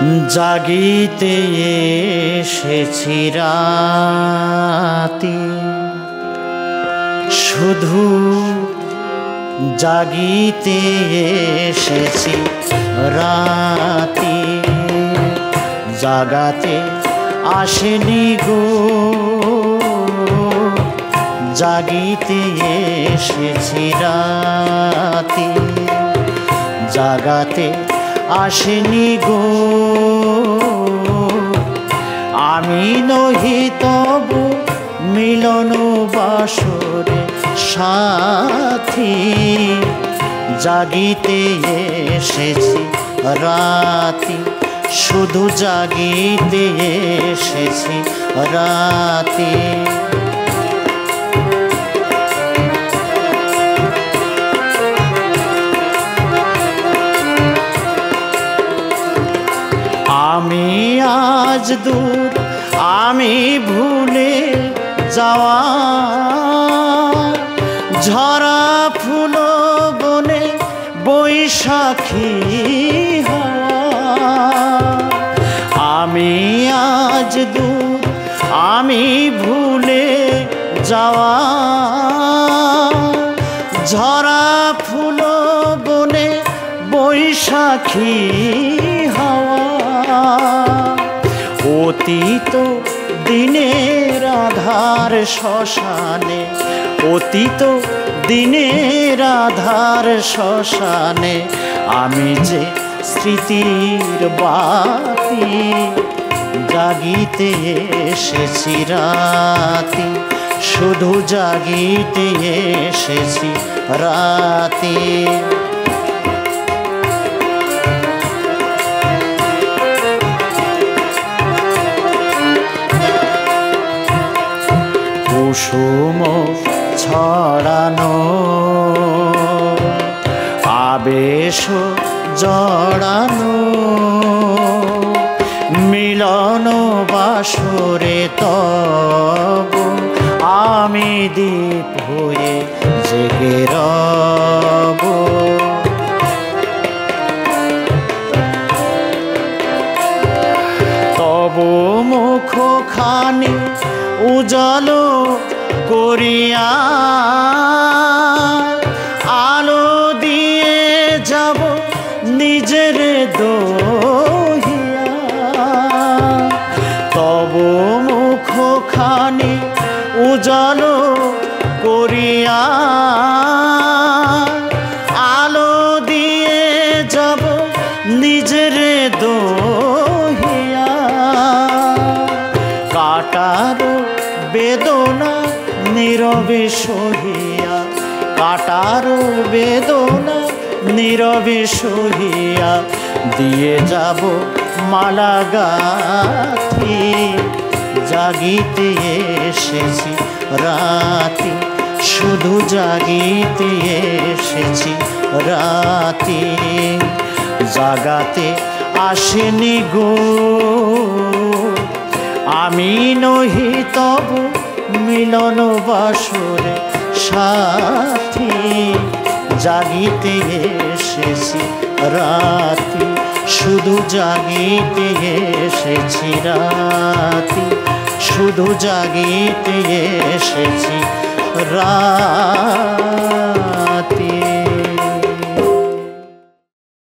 জাগিতে এসেছি রাতে, শুধু জাগিতে এসেছি রাতে, জাগাতে আসেনি গো, জাগিতে এসেছি রাতে, জাগাতে আসেনি গো। আমি নহি তবু মিলন বাসরে সাথী, জাগিতে এসেছি রাতে, শুধু জাগিতে এসেছি রাতে। আমি আজ দূর, আমি ভুলে যাওয়া, ঝরা ফুল বনে বৈশাখী হাওয়া। আমি আজ দূর, আমি ভুলে যাওয়া, ঝরা ফুল বনে বৈশাখী হাওয়া। অতীত দিনের আধার শ্মশানে, অতীত দিনের আধার শ্মশানে, আমি যে স্মৃতির বাতি, জাগিতে এসেছি রাতে, শুধু জাগিতে এসেছি রাতে। কুসুম ছড়ানো, আবেশ জড়ানো, মিলন বাসরে তব আমি দীপ হয়ে জেগে রব। তব মুখখানি উজালো করিয়া, আলো দিয়ে যাব নিজের দহিয়া। তব মুখখানি উজালো করিয়া, আলো দিয়ে যাব নিজের দহিয়া। কাটার বেদনা নীরবে সহিয়া, কাটার বেদনা নীরবে সহিয়া, দিয়ে যাব মালা গাঁথি, জাগিতে এসেছি রাতে, শুধু জাগিতে এসেছি রাতে, জাগাতে আসেনি গো। আমি নহি তবু মিলন বাসরে সাথী, জাগিতে এসেছি রাতে, শুধু জাগিতে এসেছি রাতে, শুধু জাগিতে এসেছি রাতে।